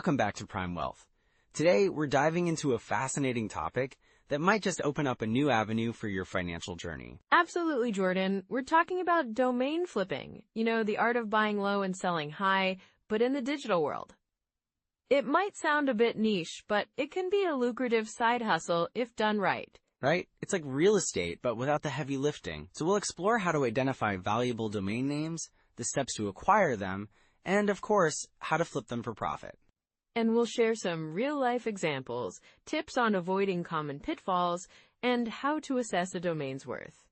Welcome back to Prime Wealth. Today, we're diving into a fascinating topic that might just open up a new avenue for your financial journey. Absolutely, Jordan. We're talking about domain flipping. The art of buying low and selling high, but in the digital world. It might sound a bit niche, but it can be a lucrative side hustle if done right. Right? It's like real estate, but without the heavy lifting. So we'll explore how to identify valuable domain names, the steps to acquire them, and of course, how to flip them for profit. And we'll share some real-life examples, tips on avoiding common pitfalls, and how to assess a domain's worth.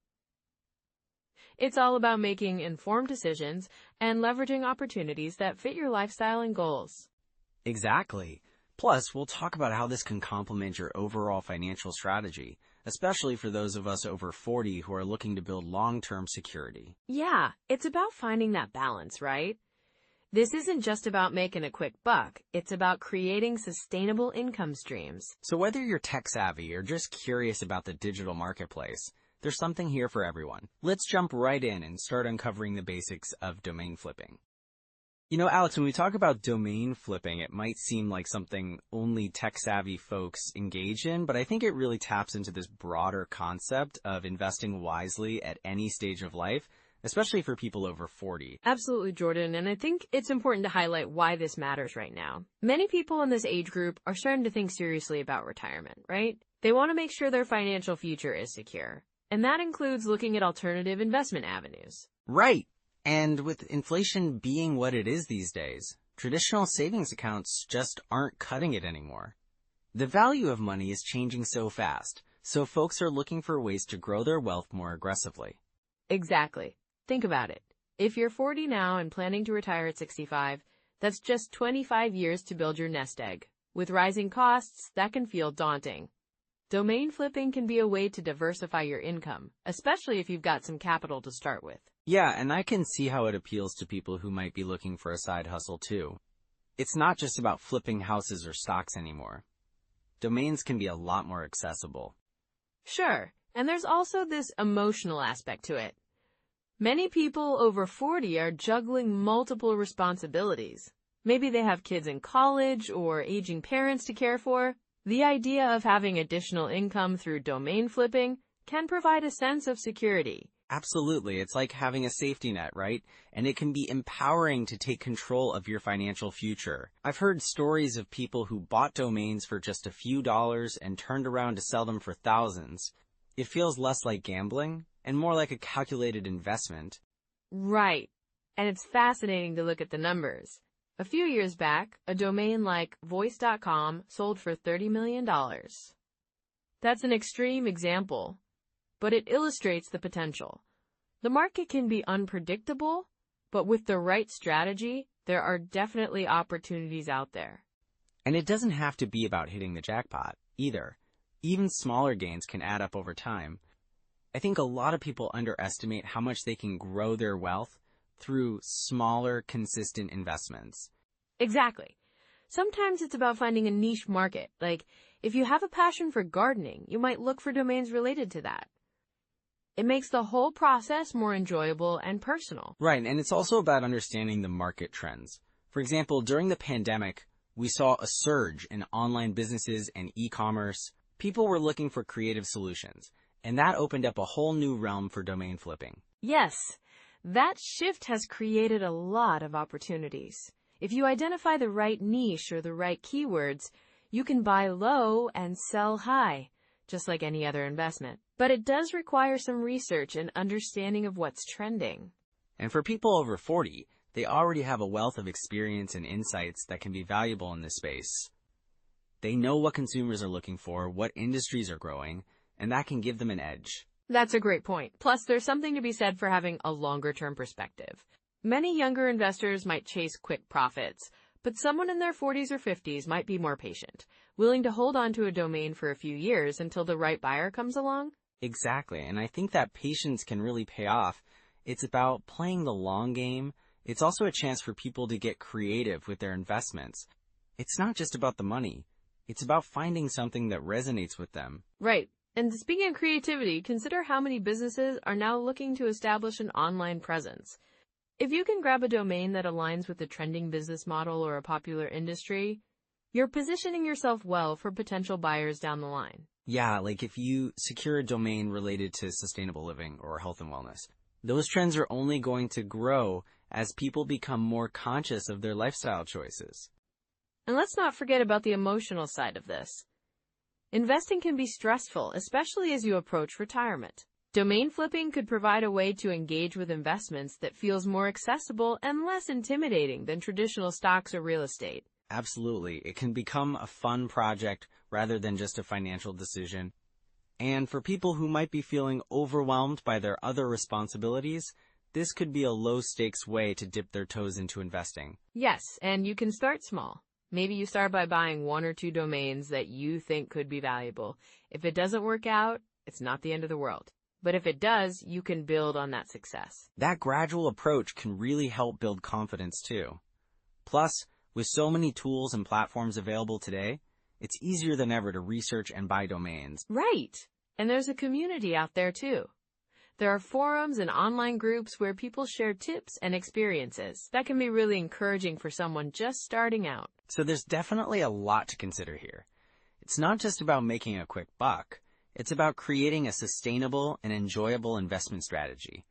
It's all about making informed decisions and leveraging opportunities that fit your lifestyle and goals. Exactly. Plus, we'll talk about how this can complement your overall financial strategy, especially for those of us over 40 who are looking to build long-term security. Yeah, it's about finding that balance, right? This isn't just about making a quick buck. It's about creating sustainable income streams. So whether you're tech-savvy or just curious about the digital marketplace, there's something here for everyone. Let's jump right in and start uncovering the basics of domain flipping. Alex, when we talk about domain flipping, it might seem like something only tech-savvy folks engage in, but I think it really taps into this broader concept of investing wisely at any stage of life, especially for people over 40. Absolutely, Jordan, and I think it's important to highlight why this matters right now. Many people in this age group are starting to think seriously about retirement, right? They want to make sure their financial future is secure, and that includes looking at alternative investment avenues. Right. And with inflation being what it is these days, traditional savings accounts just aren't cutting it anymore. The value of money is changing so fast, so folks are looking for ways to grow their wealth more aggressively. Exactly. Think about it. If you're 40 now and planning to retire at 65, that's just 25 years to build your nest egg. With rising costs, that can feel daunting. Domain flipping can be a way to diversify your income, especially if you've got some capital to start with. Yeah, and I can see how it appeals to people who might be looking for a side hustle too. It's not just about flipping houses or stocks anymore. Domains can be a lot more accessible. Sure, and there's also this emotional aspect to it. Many people over 40 are juggling multiple responsibilities. Maybe they have kids in college or aging parents to care for. The idea of having additional income through domain flipping can provide a sense of security. Absolutely. It's like having a safety net, right? And it can be empowering to take control of your financial future. I've heard stories of people who bought domains for just a few dollars and turned around to sell them for thousands. It feels less like gambling and more like a calculated investment. Right. And it's fascinating to look at the numbers. A few years back, a domain like voice.com sold for $30 million. That's an extreme example, but it illustrates the potential. The market can be unpredictable, but with the right strategy, there are definitely opportunities out there. And it doesn't have to be about hitting the jackpot, either. Even smaller gains can add up over time. I think a lot of people underestimate how much they can grow their wealth through smaller, consistent investments. Exactly. Sometimes it's about finding a niche market. Like, if you have a passion for gardening, you might look for domains related to that. It makes the whole process more enjoyable and personal. Right, and it's also about understanding the market trends. For example, during the pandemic, we saw a surge in online businesses and e-commerce. People were looking for creative solutions, and that opened up a whole new realm for domain flipping. Yes, that shift has created a lot of opportunities. If you identify the right niche or the right keywords, you can buy low and sell high, just like any other investment. But it does require some research and understanding of what's trending. And for people over 40, they already have a wealth of experience and insights that can be valuable in this space. They know what consumers are looking for, what industries are growing, and that can give them an edge. That's a great point. Plus, there's something to be said for having a longer-term perspective. Many younger investors might chase quick profits, but someone in their 40s or 50s might be more patient, willing to hold on to a domain for a few years until the right buyer comes along. Exactly, and I think that patience can really pay off. It's about playing the long game. It's also a chance for people to get creative with their investments. It's not just about the money. It's about finding something that resonates with them. Right. And speaking of creativity, consider how many businesses are now looking to establish an online presence. If you can grab a domain that aligns with a trending business model or a popular industry, You're positioning yourself well for potential buyers down the line. Yeah, like if you secure a domain related to sustainable living or health and wellness, those trends are only going to grow as people become more conscious of their lifestyle choices. And let's not forget about the emotional side of this. Investing can be stressful, especially as you approach retirement. Domain flipping could provide a way to engage with investments that feels more accessible and less intimidating than traditional stocks or real estate. Absolutely. It can become a fun project rather than just a financial decision. And for people who might be feeling overwhelmed by their other responsibilities, this could be a low-stakes way to dip their toes into investing. Yes, and you can start small. Maybe you start by buying 1 or 2 domains that you think could be valuable. If it doesn't work out, it's not the end of the world. But if it does, you can build on that success. That gradual approach can really help build confidence too. Plus, with so many tools and platforms available today, it's easier than ever to research and buy domains. Right. And there's a community out there too. There are forums and online groups where people share tips and experiences. That can be really encouraging for someone just starting out. So there's definitely a lot to consider here. It's not just about making a quick buck. It's about creating a sustainable and enjoyable investment strategy.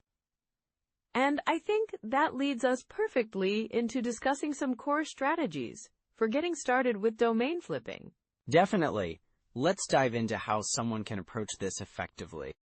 And I think that leads us perfectly into discussing some core strategies for getting started with domain flipping. Definitely. Let's dive into how someone can approach this effectively.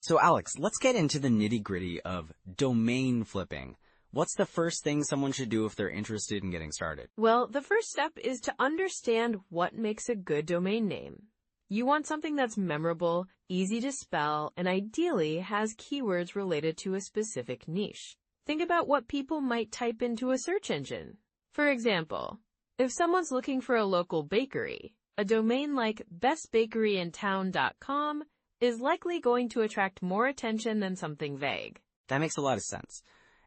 So Alex, let's get into the nitty-gritty of domain flipping. What's the first thing someone should do if they're interested in getting started? Well, the first step is to understand what makes a good domain name. You want something that's memorable, easy to spell, and ideally has keywords related to a specific niche. Think about what people might type into a search engine. For example, if someone's looking for a local bakery, a domain like bestbakeryintown.com is likely going to attract more attention than something vague. That makes a lot of sense.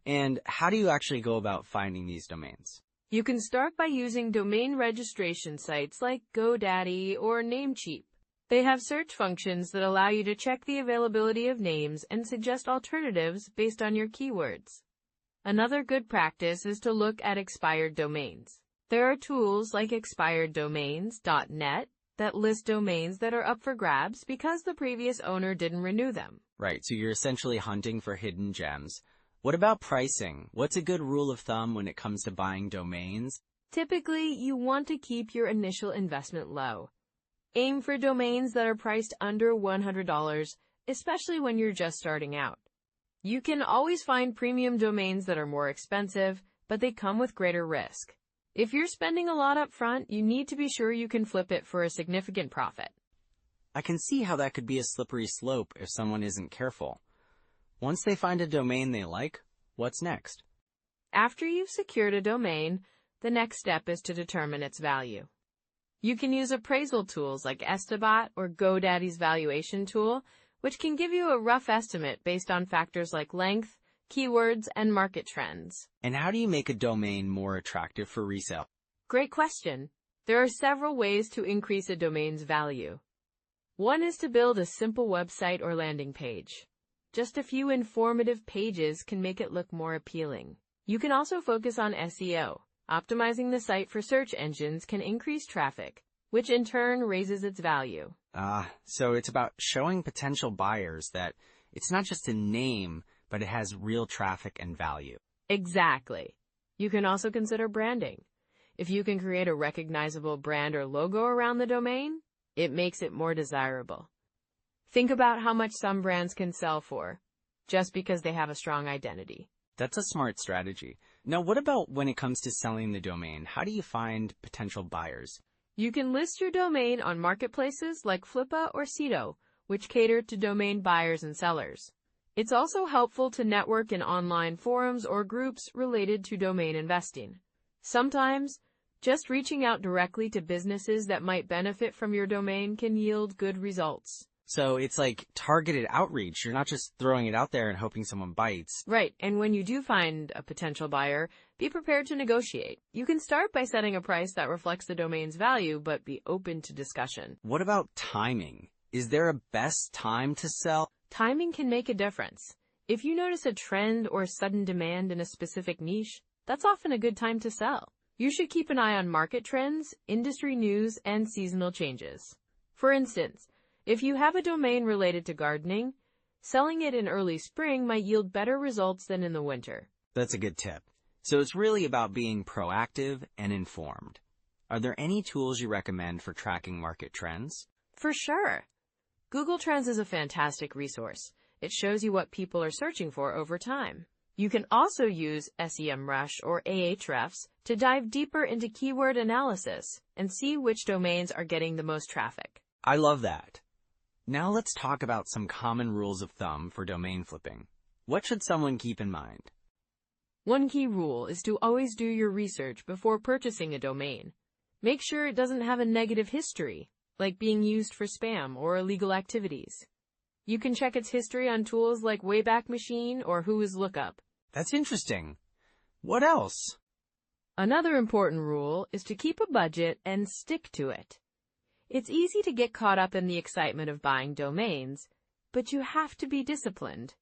And how do you actually go about finding these domains? You can start by using domain registration sites like GoDaddy or Namecheap. They have search functions that allow you to check the availability of names and suggest alternatives based on your keywords. Another good practice is to look at expired domains. There are tools like expireddomains.net that list domains that are up for grabs because the previous owner didn't renew them. Right, so you're essentially hunting for hidden gems. What about pricing? What's a good rule of thumb when it comes to buying domains? Typically, you want to keep your initial investment low. Aim for domains that are priced under $100, especially when you're just starting out. You can always find premium domains that are more expensive, but they come with greater risk. If you're spending a lot up front, you need to be sure you can flip it for a significant profit. I can see how that could be a slippery slope if someone isn't careful. Once they find a domain they like, what's next? After you've secured a domain, the next step is to determine its value. You can use appraisal tools like Estabot or GoDaddy's valuation tool, which can give you a rough estimate based on factors like length, keywords, and market trends. And how do you make a domain more attractive for resale? Great question. There are several ways to increase a domain's value. One is to build a simple website or landing page. Just a few informative pages can make it look more appealing. You can also focus on SEO. Optimizing the site for search engines can increase traffic, which in turn raises its value. So it's about showing potential buyers that it's not just a name, but it has real traffic and value. Exactly. You can also consider branding. If you can create a recognizable brand or logo around the domain, it makes it more desirable. Think about how much some brands can sell for, just because they have a strong identity. That's a smart strategy. Now, what about when it comes to selling the domain? How do you find potential buyers? You can list your domain on marketplaces like Flippa or Cedo, which cater to domain buyers and sellers. It's also helpful to network in online forums or groups related to domain investing. Sometimes, just reaching out directly to businesses that might benefit from your domain can yield good results. So it's like targeted outreach. You're not just throwing it out there and hoping someone bites. Right, and when you do find a potential buyer, be prepared to negotiate. You can start by setting a price that reflects the domain's value, but be open to discussion. What about timing? Is there a best time to sell? Timing can make a difference. If you notice a trend or sudden demand in a specific niche, that's often a good time to sell. You should keep an eye on market trends, industry news, and seasonal changes. For instance, if you have a domain related to gardening, selling it in early spring might yield better results than in the winter. That's a good tip. So it's really about being proactive and informed. Are there any tools you recommend for tracking market trends? For sure. Google Trends is a fantastic resource. It shows you what people are searching for over time. You can also use SEMrush or Ahrefs to dive deeper into keyword analysis and see which domains are getting the most traffic. I love that. Now let's talk about some common rules of thumb for domain flipping. What should someone keep in mind? One key rule is to always do your research before purchasing a domain. Make sure it doesn't have a negative history, like being used for spam or illegal activities. You can check its history on tools like Wayback Machine or Whoislookup. That's interesting. What else? Another important rule is to keep a budget and stick to it. It's easy to get caught up in the excitement of buying domains, but you have to be disciplined.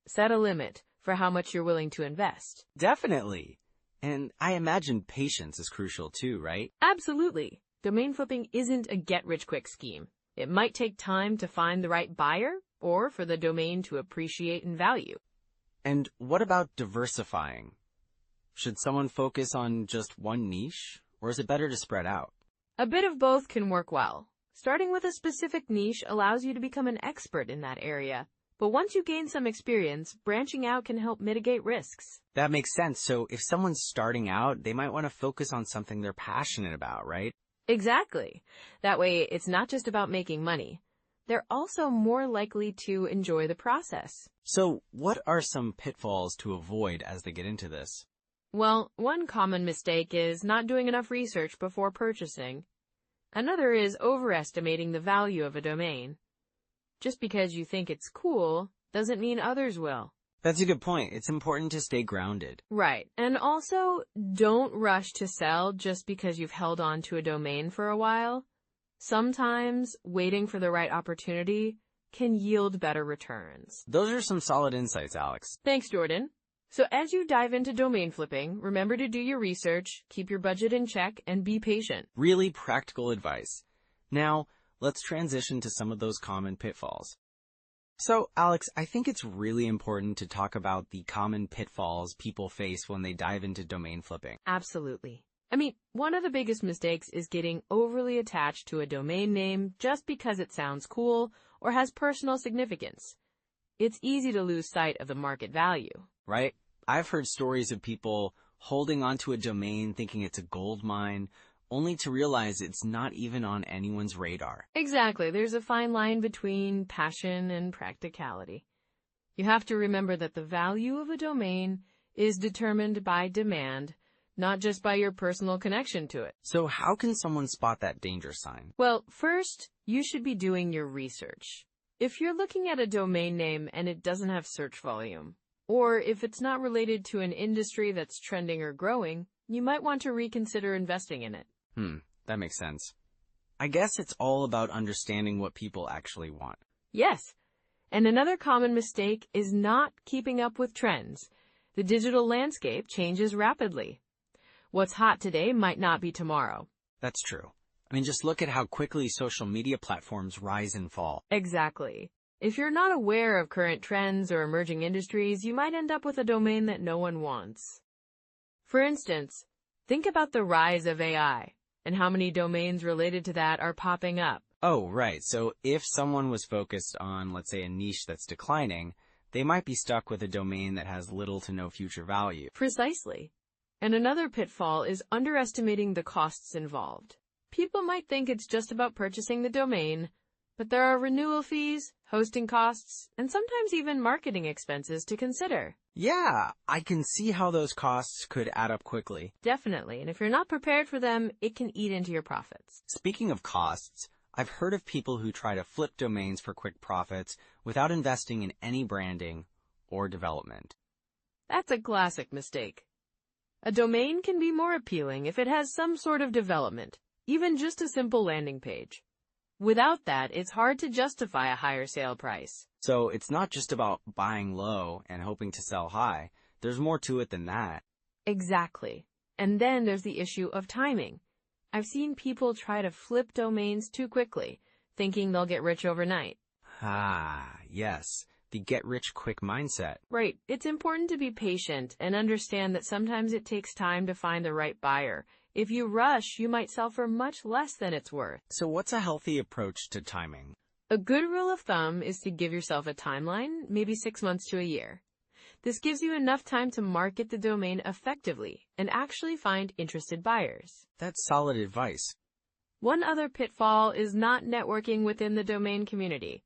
Set a limit for how much you're willing to invest. Definitely. And I imagine patience is crucial too, right? Absolutely. Domain flipping isn't a get-rich-quick scheme. It might take time to find the right buyer or for the domain to appreciate in value. And what about diversifying? Should someone focus on just one niche, or is it better to spread out? A bit of both can work well. Starting with a specific niche allows you to become an expert in that area. But once you gain some experience, branching out can help mitigate risks. That makes sense. So if someone's starting out, they might want to focus on something they're passionate about, right? Exactly. That way, it's not just about making money. They're also more likely to enjoy the process. So what are some pitfalls to avoid as they get into this? Well, one common mistake is not doing enough research before purchasing. Another is overestimating the value of a domain. Just because you think it's cool doesn't mean others will. That's a good point. It's important to stay grounded. Right. And also, don't rush to sell just because you've held on to a domain for a while. Sometimes waiting for the right opportunity can yield better returns. Those are some solid insights, Alex. Thanks, Jordan. So as you dive into domain flipping, remember to do your research, keep your budget in check, and be patient. Really practical advice. Now, let's transition to some of those common pitfalls. So, Alex, I think it's really important to talk about the common pitfalls people face when they dive into domain flipping. Absolutely. I mean, one of the biggest mistakes is getting overly attached to a domain name just because it sounds cool or has personal significance. It's easy to lose sight of the market value. Right? I've heard stories of people holding onto a domain thinking it's a gold mine, only to realize it's not even on anyone's radar. Exactly. There's a fine line between passion and practicality. You have to remember that the value of a domain is determined by demand, not just by your personal connection to it. So how can someone spot that danger sign? Well, first, you should be doing your research. If you're looking at a domain name and it doesn't have search volume, or if it's not related to an industry that's trending or growing, you might want to reconsider investing in it. That makes sense. I guess it's all about understanding what people actually want. Yes. And another common mistake is not keeping up with trends. The digital landscape changes rapidly. What's hot today might not be tomorrow. That's true. I mean, just look at how quickly social media platforms rise and fall. Exactly. If you're not aware of current trends or emerging industries, you might end up with a domain that no one wants. For instance, think about the rise of AI and how many domains related to that are popping up. Oh, right. So if someone was focused on, let's say, a niche that's declining, they might be stuck with a domain that has little to no future value. Precisely. And another pitfall is underestimating the costs involved. People might think it's just about purchasing the domain, but there are renewal fees, hosting costs, and sometimes even marketing expenses to consider. Yeah, I can see how those costs could add up quickly. Definitely, and if you're not prepared for them, it can eat into your profits. Speaking of costs, I've heard of people who try to flip domains for quick profits without investing in any branding or development. That's a classic mistake. A domain can be more appealing if it has some sort of development, even just a simple landing page. Without that, it's hard to justify a higher sale price. So it's not just about buying low and hoping to sell high. There's more to it than that. Exactly. And then there's the issue of timing. I've seen people try to flip domains too quickly, thinking they'll get rich overnight. Ah, yes, the get-rich-quick mindset. Right. It's important to be patient and understand that sometimes it takes time to find the right buyer. If you rush, you might sell for much less than it's worth. So what's a healthy approach to timing? A good rule of thumb is to give yourself a timeline, maybe 6 months to a year. This gives you enough time to market the domain effectively and actually find interested buyers. That's solid advice. One other pitfall is not networking within the domain community.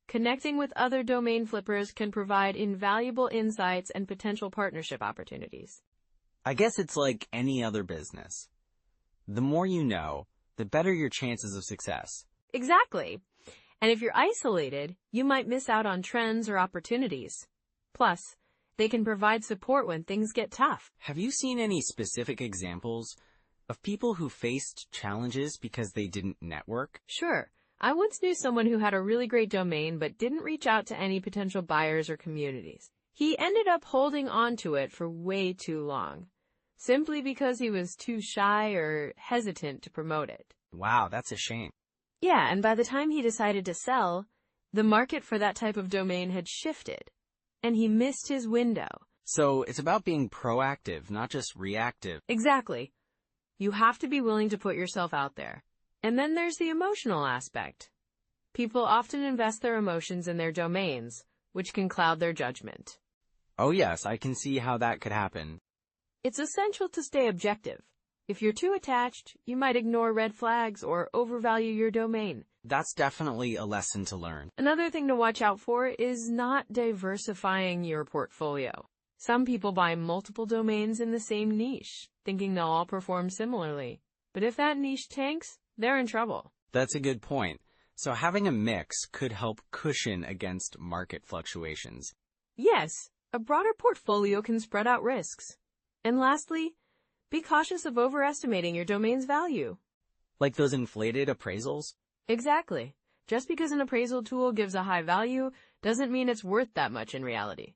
Connecting with other domain flippers can provide invaluable insights and potential partnership opportunities. I guess it's like any other business. The more you know, the better your chances of success. Exactly. And if you're isolated, you might miss out on trends or opportunities. Plus, they can provide support when things get tough. Have you seen any specific examples of people who faced challenges because they didn't network? Sure. I once knew someone who had a really great domain but didn't reach out to any potential buyers or communities. He ended up holding on to it for way too long, simply because he was too shy or hesitant to promote it. Wow, that's a shame. Yeah, and by the time he decided to sell, the market for that type of domain had shifted, and he missed his window. So it's about being proactive, not just reactive. Exactly. You have to be willing to put yourself out there. And then there's the emotional aspect. People often invest their emotions in their domains, which can cloud their judgment. Oh yes, I can see how that could happen. It's essential to stay objective. If you're too attached, you might ignore red flags or overvalue your domain. That's definitely a lesson to learn. Another thing to watch out for is not diversifying your portfolio. Some people buy multiple domains in the same niche, thinking they'll all perform similarly. But if that niche tanks, they're in trouble. That's a good point. So having a mix could help cushion against market fluctuations. Yes, a broader portfolio can spread out risks. And lastly, be cautious of overestimating your domain's value. Like those inflated appraisals? Exactly. Just because an appraisal tool gives a high value doesn't mean it's worth that much in reality.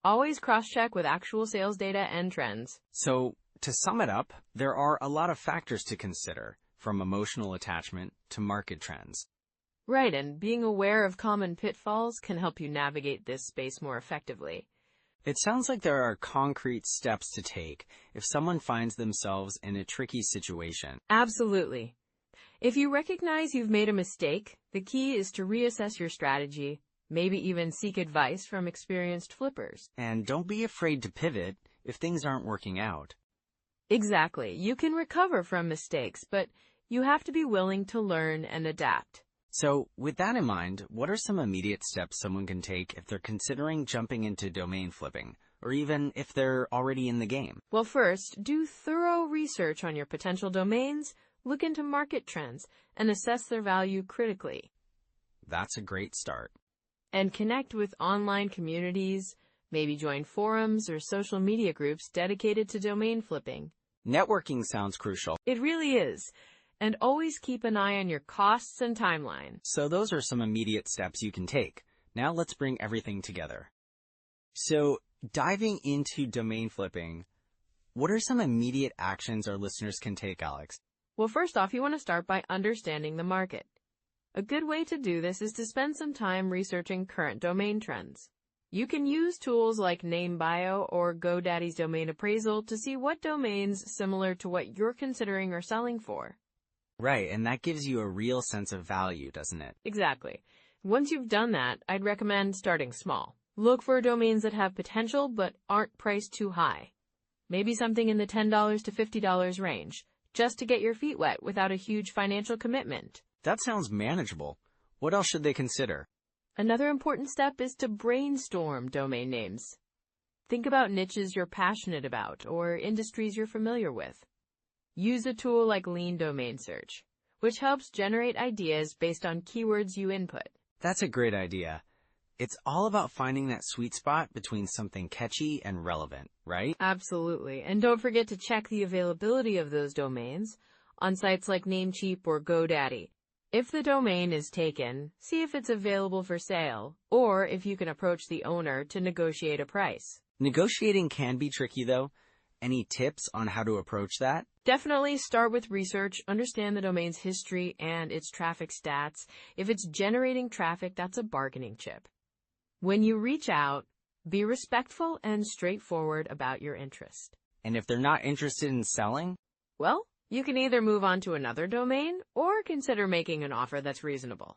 Always cross-check with actual sales data and trends. So, to sum it up, there are a lot of factors to consider, from emotional attachment to market trends. Right, and being aware of common pitfalls can help you navigate this space more effectively. It sounds like there are concrete steps to take if someone finds themselves in a tricky situation. Absolutely. If you recognize you've made a mistake, the key is to reassess your strategy, maybe even seek advice from experienced flippers. And don't be afraid to pivot if things aren't working out. Exactly. You can recover from mistakes, but you have to be willing to learn and adapt. So, with that in mind, what are some immediate steps someone can take if they're considering jumping into domain flipping, or even if they're already in the game? Well, first, do thorough research on your potential domains, look into market trends, and assess their value critically. That's a great start. And connect with online communities, maybe join forums or social media groups dedicated to domain flipping. Networking sounds crucial. It really is. And always keep an eye on your costs and timeline. So those are some immediate steps you can take. Now let's bring everything together. So diving into domain flipping, what are some immediate actions our listeners can take, Alex? Well, first off, you want to start by understanding the market. A good way to do this is to spend some time researching current domain trends. You can use tools like NameBio or GoDaddy's domain appraisal to see what domains similar to what you're considering are selling for. Right, and that gives you a real sense of value, doesn't it? Exactly. Once you've done that, I'd recommend starting small. Look for domains that have potential but aren't priced too high. Maybe something in the $10 to $50 range, just to get your feet wet without a huge financial commitment. That sounds manageable. What else should they consider? Another important step is to brainstorm domain names. Think about niches you're passionate about or industries you're familiar with. Use a tool like Lean Domain Search, which helps generate ideas based on keywords you input. That's a great idea. It's all about finding that sweet spot between something catchy and relevant, right? Absolutely. And don't forget to check the availability of those domains on sites like Namecheap or GoDaddy. If the domain is taken, see if it's available for sale, or if you can approach the owner to negotiate a price. Negotiating can be tricky, though. Any tips on how to approach that? Definitely start with research, understand the domain's history and its traffic stats. If it's generating traffic, that's a bargaining chip. When you reach out, be respectful and straightforward about your interest. And if they're not interested in selling? Well, you can either move on to another domain or consider making an offer that's reasonable.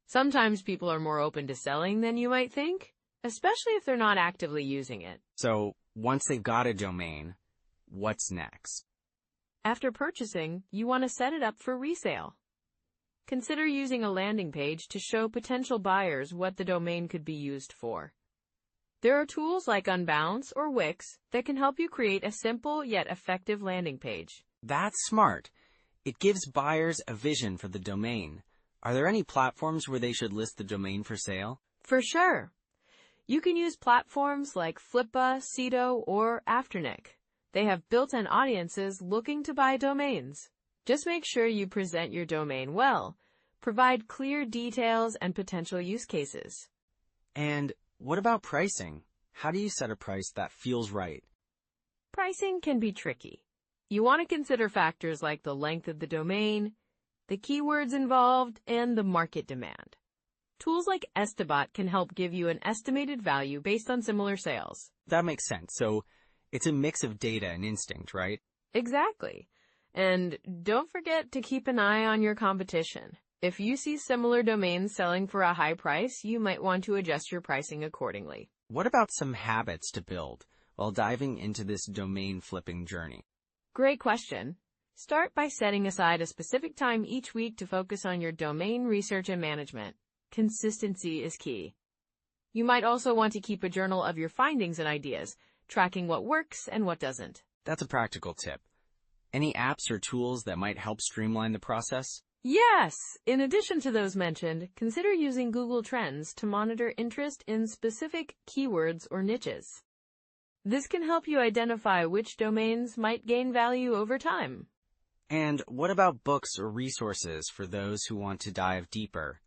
Sometimes people are more open to selling than you might think, especially if they're not actively using it. So once they've got a domain, what's next? After purchasing, you want to set it up for resale. Consider using a landing page to show potential buyers what the domain could be used for. There are tools like Unbounce or Wix that can help you create a simple yet effective landing page. That's smart. It gives buyers a vision for the domain. Are there any platforms where they should list the domain for sale? For sure. You can use platforms like Flippa, Cedo, or Afternic. They have built-in audiences looking to buy domains. Just make sure you present your domain well. Provide clear details and potential use cases. And what about pricing? How do you set a price that feels right? Pricing can be tricky. You want to consider factors like the length of the domain, the keywords involved, and the market demand. Tools like Estibot can help give you an estimated value based on similar sales. That makes sense. So it's a mix of data and instinct, right? Exactly. And don't forget to keep an eye on your competition. If you see similar domains selling for a high price, you might want to adjust your pricing accordingly. What about some habits to build while diving into this domain flipping journey? Great question. Start by setting aside a specific time each week to focus on your domain research and management. Consistency is key. You might also want to keep a journal of your findings and ideas, tracking what works and what doesn't. That's a practical tip. Any apps or tools that might help streamline the process? Yes! In addition to those mentioned, consider using Google Trends to monitor interest in specific keywords or niches. This can help you identify which domains might gain value over time. And what about books or resources for those who want to dive deeper?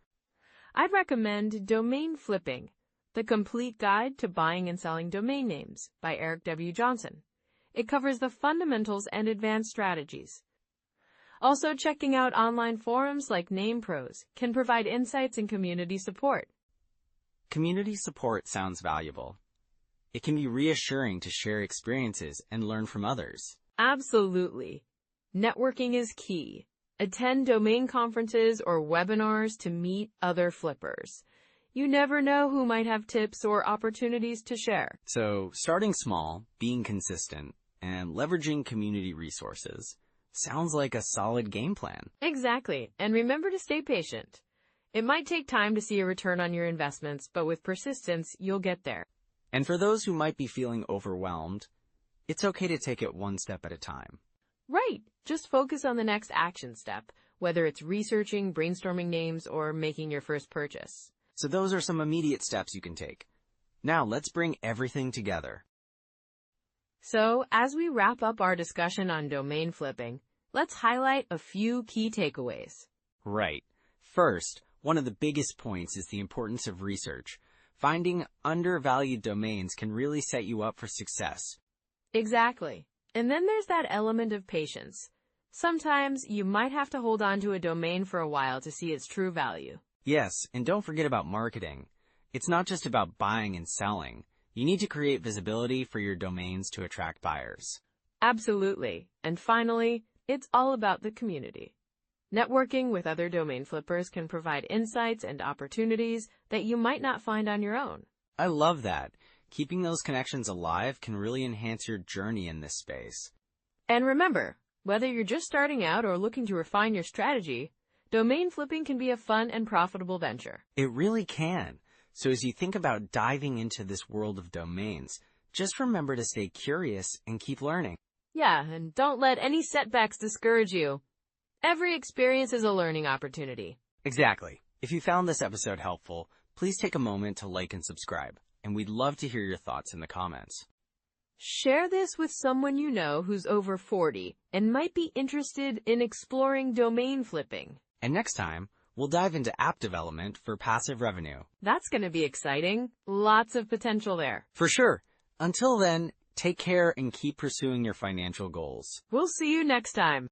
I'd recommend Domain Flipping, The Complete Guide to Buying and Selling Domain Names by Eric W. Johnson. It covers the fundamentals and advanced strategies. Also, checking out online forums like NamePros can provide insights and community support. Community support sounds valuable. It can be reassuring to share experiences and learn from others. Absolutely. Networking is key. Attend domain conferences or webinars to meet other flippers. You never know who might have tips or opportunities to share. So, starting small, being consistent, and leveraging community resources sounds like a solid game plan. Exactly. And remember to stay patient. It might take time to see a return on your investments, but with persistence, you'll get there. And for those who might be feeling overwhelmed, it's okay to take it one step at a time. Right. Just focus on the next action step, whether it's researching, brainstorming names, or making your first purchase. So those are some immediate steps you can take. Now let's bring everything together. So, as we wrap up our discussion on domain flipping, let's highlight a few key takeaways. Right. First, one of the biggest points is the importance of research. Finding undervalued domains can really set you up for success. Exactly. And then there's that element of patience. Sometimes you might have to hold on to a domain for a while to see its true value. Yes, and don't forget about marketing. It's not just about buying and selling. You need to create visibility for your domains to attract buyers. Absolutely. And finally, it's all about the community. Networking with other domain flippers can provide insights and opportunities that you might not find on your own. I love that. Keeping those connections alive can really enhance your journey in this space. And remember, whether you're just starting out or looking to refine your strategy, domain flipping can be a fun and profitable venture. It really can. So as you think about diving into this world of domains, just remember to stay curious and keep learning. Yeah, and don't let any setbacks discourage you. Every experience is a learning opportunity. Exactly. If you found this episode helpful, please take a moment to like and subscribe, and we'd love to hear your thoughts in the comments. Share this with someone you know who's over 40 and might be interested in exploring domain flipping. And next time, we'll dive into app development for passive revenue. That's going to be exciting. Lots of potential there. For sure. Until then, Take care and keep pursuing your financial goals. We'll see you next time.